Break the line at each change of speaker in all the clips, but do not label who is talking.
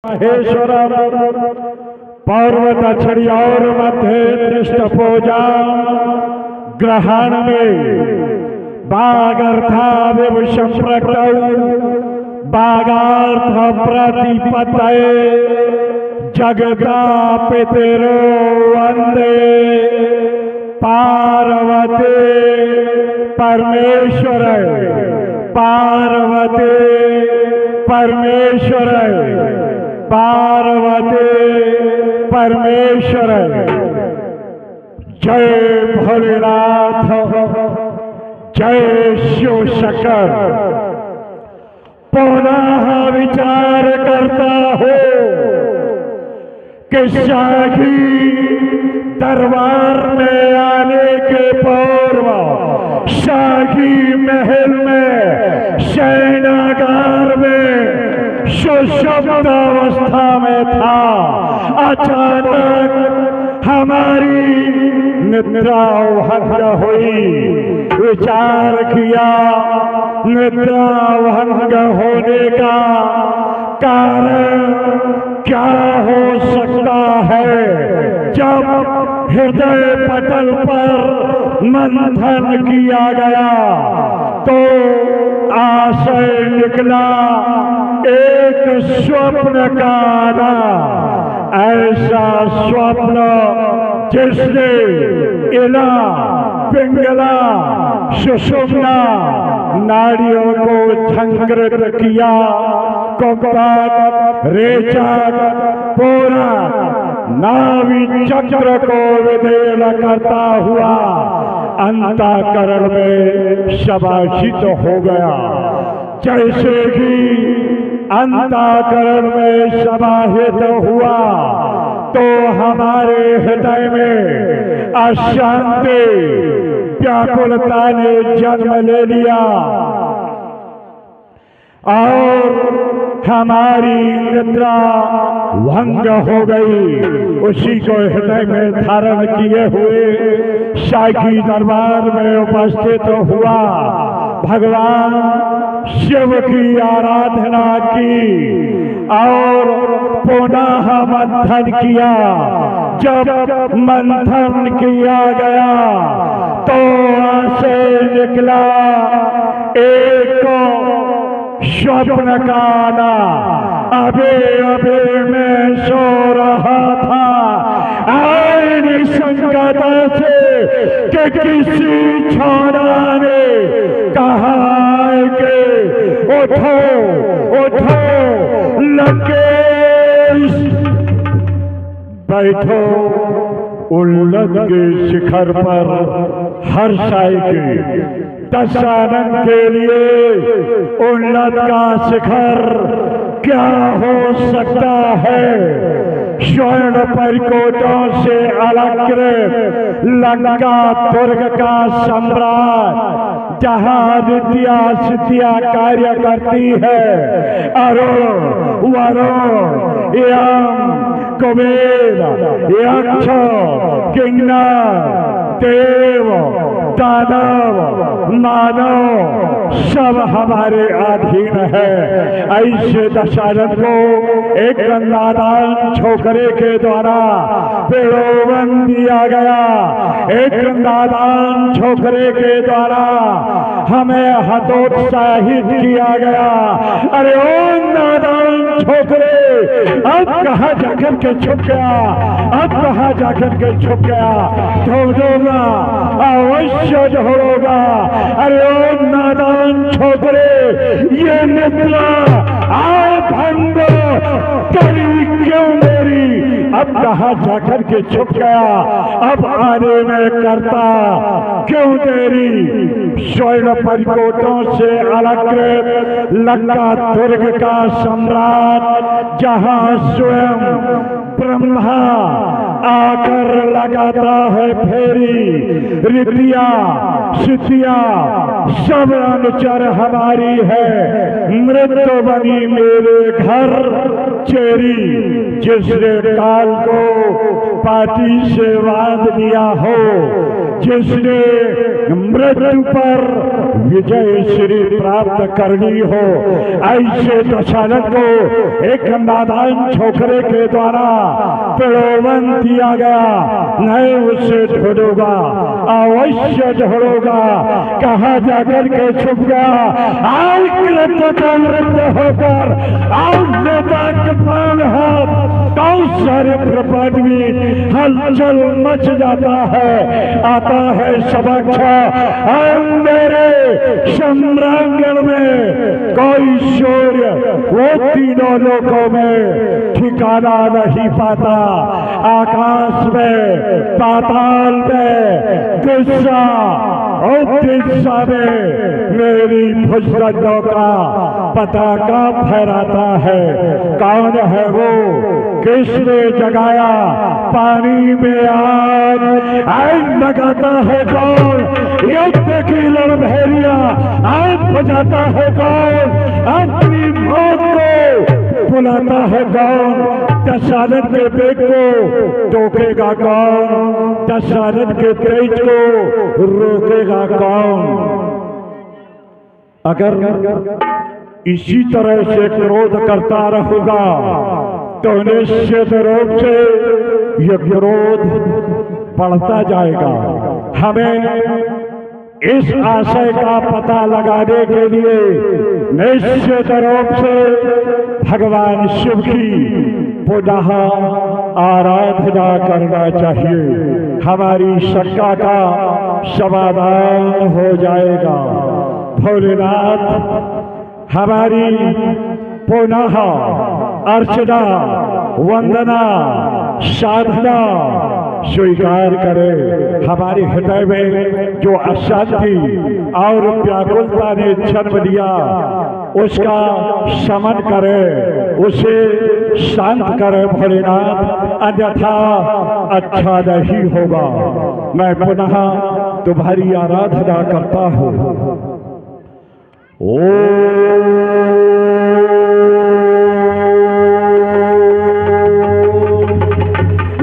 महेश्वर पर्वत छड़ियोर मध्य दृष्ट पूजा ग्रहण में बागर्था विभूषण प्रकटौ बागार्थ प्रतिपत्तये जगता पितरो वंदे पार्वती परमेश्वर पार्वती परमेश्वर पार्वती परमेश्वर। जय भोलेनाथ जय शिव शंकर। पुनः विचार करता हो कि शाही दरबार में आने के पूर्व शाही महल में शयनागार में सुषुप्त अवस्था में था। अचानक हमारी निद्रा भंग हुई। विचार किया निद्रा भंग होने का कारण क्या हो सकता है। जब हृदय पटल पर मंथन किया गया तो आशय निकला एक स्वप्न का आना। ऐसा स्वप्न जिसने इला पिंगला सुषुम्ना नाड़ियों को झंकृत किया। कुंभक रेचक पूरा नाभि चक्र को विदीर्ण करता हुआ अंतःकरण में समाहित हो गया। जैसे ही अंतःकरण में समाहित हुआ तो हमारे हृदय में अशांति व्याकुलता ने जन्म ले लिया और हमारी निद्रा भंग हो गई। उसी को हृदय में धारण किए हुए शाही दरबार में उपस्थित हुआ। भगवान शिव की आराधना की और पुनः मंथन किया। जब मंथन किया गया तो ऐसे निकला एक स्वप्न का आना। अबे अबे मैं सो रहा था आईनी संकट से कि किसी छोरा ने कहा कि उठो उठो लंकेश बैठो। उल्लद के शिखर पर हर साई के दशानन के लिए उल्लद का शिखर क्या हो सकता है। स्वर्ण परिकोटों से अलंकृत लंका दुर्ग का सम्राट जहाँ विद्या सिद्धिया कार्य करती है। अरुण वरुण यम कुबेर यक्ष किन्नर देव दानव मानव सब हमारे अधीन है। ऐसे दशरथ को एक गंगादान छोकरे के द्वारा पेड़ोवन दिया गया। एक गंगादान छोकरे के द्वारा हमें हतोत्साहित किया गया। अरे ओ नादान छोकरे अब कहाँ जाकर के छुप गया, अब कहाँ जाकर के छुप गया। ढूंढूंगा अवश्य ढूंढूंगा। अरे ओ नादान छोकरे ये निद्रा आ भंग करी क्यों मेरी। अब कहाँ जाकर के छुप गया, अब आने में करता क्यों देरी। स्वर्ण परिकोटों से अलंकृत लंका दुर्ग का सम्राट जहाँ स्वयं ब्रह्मा आकर लगाता है फेरी। रितिया सिद्धिया सब अनुचर हमारी है। मृत्यु बनी मेरे घर चेरी। जिसने काल को पाटी से बांध दिया हो जिसने मृत्यु पर विजय श्री प्राप्त करनी हो, ऐसे दशरथ को एक नादान छोकरे के द्वारा प्रलोभन दिया गया। नहीं उससे ढूंढूंगा, अवश्य ढूंढूंगा। कहाँ जाकर के छुप गया? आज कृतकृत्य होकर सारे प्रपंच में हलचल मच जाता है। आता है समक्षा मेरे सम्रांगण में कोई शौर्य वो तीनों लोकों में ठिकाना नहीं पाता। आकाश में, पाताल में, दिशा और दिशा में मेरी भुजबंधों का पताका फहराता है। कौन है वो? किसने जगाया पानी में आग? लगाता है कौन? युद्ध की लड़भेरिया आग बजाता है कौन? अपनी मौत को बुलाता है कौन? दशरथ के बेग को टोकेगा कौन? दशरथ के तेज को रोकेगा कौन? अगर इसी तरह से क्रोध करता रहूंगा तो निश्चित रूप से यह क्रोध बढ़ता जाएगा। हमें इस आशय का पता लगाने के लिए निश्चित रूप से भगवान शिव की पुनः आराधना करना चाहिए। हमारी शंका का समाधान हो जाएगा। भोलेनाथ हमारी पुनः अर्चना, वंदना, साधना स्वीकार करे। हमारे हृदय में जो अशांति और व्याकुलता ने जन्म लिया उसका शमन करे, उसे शांत करे भोलेनाथ, अन्यथा अच्छा नहीं होगा। मैं पुनः तुम्हारी आराधना करता हूँ।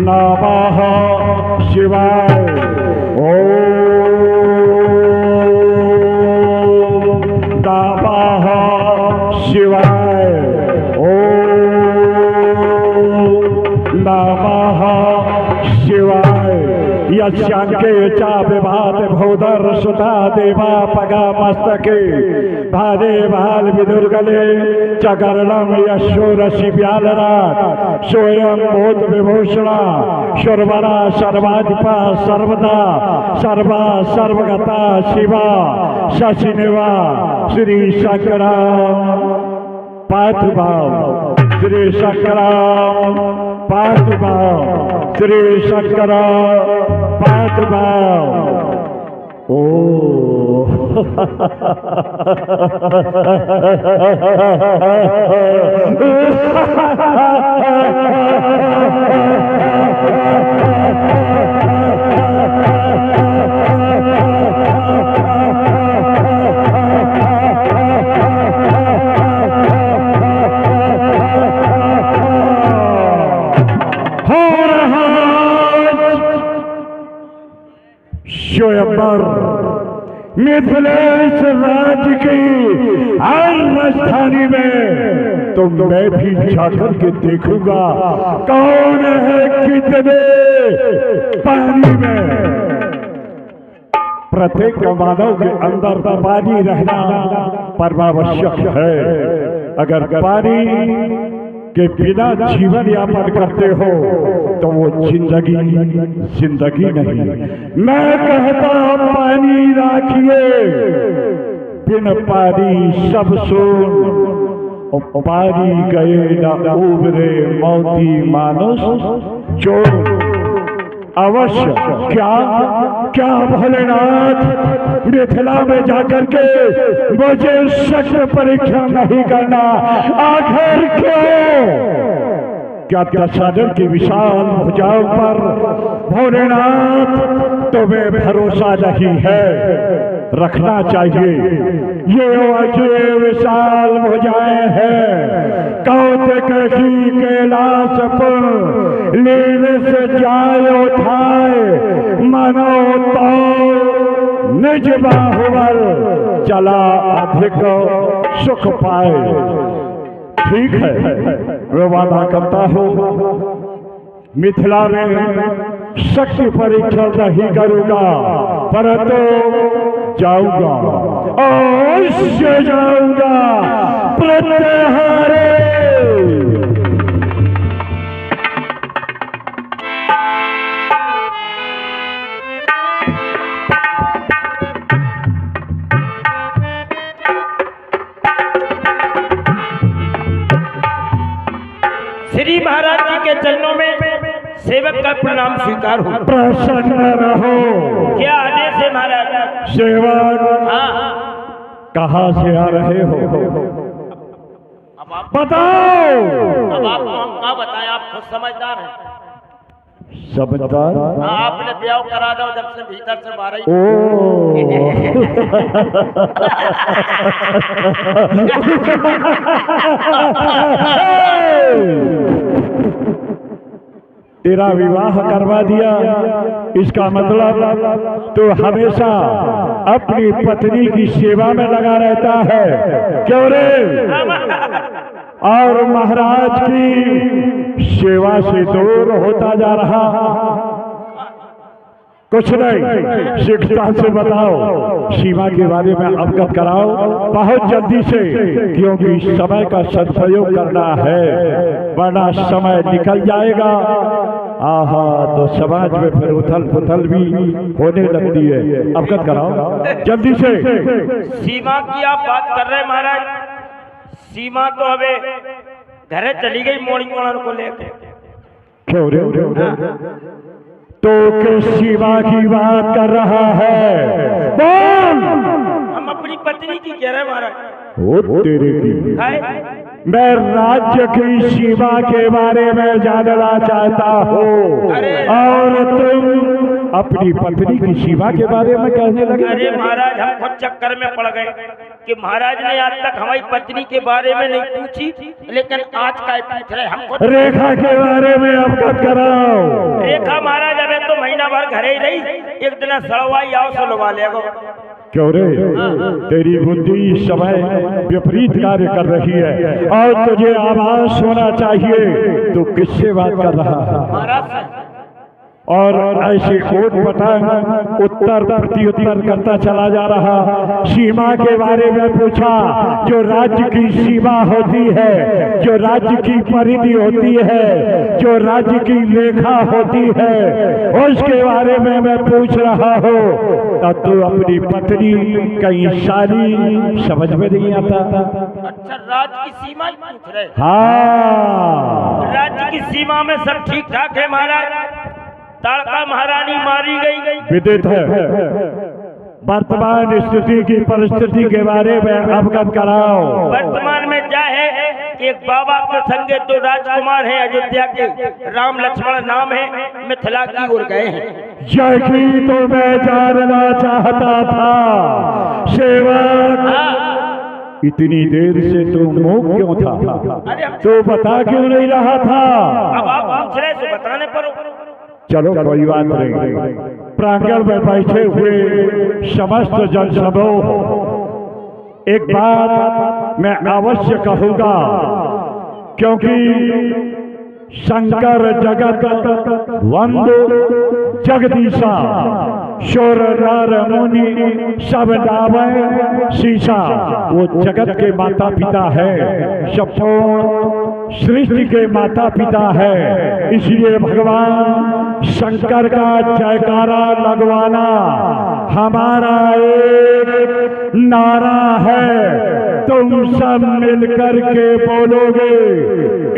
नमः शिवाय। नमः शिवाय। नमः शिवाय। यस्यांके च विभात भूधर सुधा देवा पगा मस्तके भारे भाल विदुर्गले चकर्णम यशोरसि व्यालराट स्वयं भूत विभूषणा शर्वरा सर्वाधिपा सर्वदा सर्वा सर्वगता शिवा शशिनिवा श्री शंकरा पार्थभाव, श्री शंकरा पार्थभाव, श्री शंकरा पार्थभाव। ओ स्वयंवर मिथिलेश राज्य की राजधानी में तो मैं भी जाकर के देखूंगा कौन है कितने पानी में। प्रत्येक मानव के अंदर पानी रहना परमावश्यक है। अगर पानी के बिना जीवन यापन करते हो तो वो जिंदगी नहीं। मैं कहता पानी राखिए, बिन पानी सब सुन। पानी गए न उबरे मौती मानुष चोर। अवश्य क्या भोलेनाथ मिथिला में जाकर के मुझे शस्त्र परीक्षा नहीं करना? आखिर क्यों? क्या दशरथ की विशाल भुजाओं पर भोलेनाथ तुम्हें भरोसा नहीं है? रखना चाहिए। ये विशाल भुजाएं हैं कौतुक की कैलाश पर लील से जाए उठाए मनो तो निज बाहुबल चला अधिक सुख पाए। ठीक है, मैं वादा करता हूँ मिथिला में शक्ति परीक्षण नहीं करूंगा, परंतु जाऊंगा अवश्य जाऊंगा प्रत्याहारे।
श्री महाराज जी के चरणों में सेवक का प्रणाम स्वीकार हो।
प्रसन्न रहो।
क्या आदेश है महाराज?
सेवक
हाँ,
कहाँ से आ रहे हो?
अब आप
बताओ।
अब आपको हम क्या बताएं, आप खुद समझदार हैं।
समझदार?
हाँ, आपने ब्याह करा दो जब से भीतर से बाहर ही।
तेरा विवाह करवा दिया, इसका मतलब तू हमेशा अपनी पत्नी की सेवा में लगा रहता है, क्यों रे? और महाराज की सेवा से दूर होता जा रहा। कुछ नहीं, शिक्षता से बताओ, सीमा के बारे में अवगत कराओ बहुत जल्दी से, क्योंकि समय का सदुपयोग करना है, वरना समय निकल जाएगा। आहा, तो समाज में फिर उथल पुथल भी होने लगती है। अवगत कराओ जल्दी से।
सीमा की आप बात कर रहे हैं महाराज? सीमा तो अबे घरे चली गई मोड़ी मोड़न को लेकर।
क्यों रे? तो किस सीमा की बात कर रहा है? बोल।
हम अपनी पत्नी की कह रहे हैं महाराज।
वो तेरे की।
है?
मैं राज्य की सीमा के बारे में जानना चाहता हूँ, और तुम अपनी पत्नी की सीमा के बारे में कहने लगे।
अरे महाराज, हम खुद चक्कर में पड़ गए कि महाराज ने आज तक हमारी पत्नी के बारे में नहीं पूछी, लेकिन आज का पूछ रहे हम खुद।
रेखा के बारे में अवगत कराओ।
रेखा महाराज अबे तो महीना भर घरे ही रही, एक दिन सड़वाई आओ सलवा लेगो।
क्यों रे? तेरी बुद्धि इस समय विपरीत कार्य कर रही है, और तुझे आभास होना चाहिए तू किससे बात कर रहा है।
महाराज से।
और ऐसे कोट पटांग उत्तर प्रत्युत्तर करता चला जा रहा। सीमा के बारे में पूछा, जो राज्य की सीमा होती है, जो राज्य की परिधि होती है, जो राज्य की लेखा होती है, उसके बारे में मैं पूछ रहा हूँ। तब तू अपनी पत्नी कहीं सारी समझ में नहीं आता।
अच्छा, राज्य की सीमा ही पूछ रहे?
हाँ,
राज्य की सीमा में सब ठीक ठाक है महाराज। ताड़का महारानी मारी गई।
विदित है। वर्तमान स्थिति की परिस्थिति के बारे में अवगत कराओ।
वर्तमान में क्या है कि एक बाबा के संगे दो राजकुमार हैं, अयोध्या के, राम लक्ष्मण नाम है, मिथिला की ओर गए हैं।
यही तो मैं जानना चाहता था सेवक। इतनी देर से तू मूक क्यों था? तो बता क्यों नहीं रहा था?
अब आप पूछ रहे तो बताने पर।
चलो कोई बात नहीं। प्रांगण में बैठे हुए समस्त जन समूह, एक बात मैं अवश्य कहूंगा, क्योंकि शंकर जगत वंदु जगदीशा, शोर नर मुनि सब नावे शीशा। वो जगत के माता पिता है, संपूर्ण सृष्टि के माता पिता है। इसलिए भगवान शंकर का जयकारा लगवाना हमारा एक नारा है। तुम सब मिलकर के बोलोगे,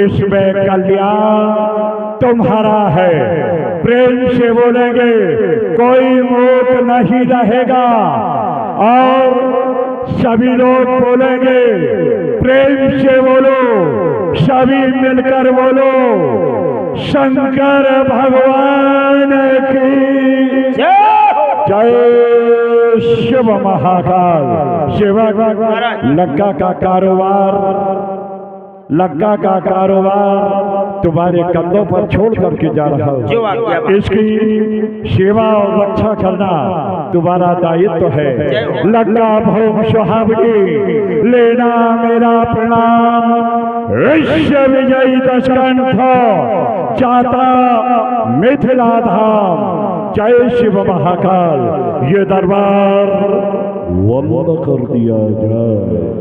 इसमें कल्याण तुम्हारा है। प्रेम से बोलेंगे, कोई मूक नहीं रहेगा। और सभी लोग बोलेंगे, प्रेम से बोलो, सभी मिलकर बोलो, शंकर भगवान की जय। शिव महाकाल। सेवक, लंका का कारोबार लंका का कारोबार तुम्हारे कंधों पर छोड़ करके जा रहा
जो
हूँ।
आज्ञा
इसकी सेवा और रक्षा करना तुम्हारा दायित्व है। लंका भौम सुहावगी, लेना मेरा प्रणाम। विश्व विजयी दशकंठ चाता मिथिला धाम। जय शिव महाकाल। ये दरबार बंद कर दिया जाए।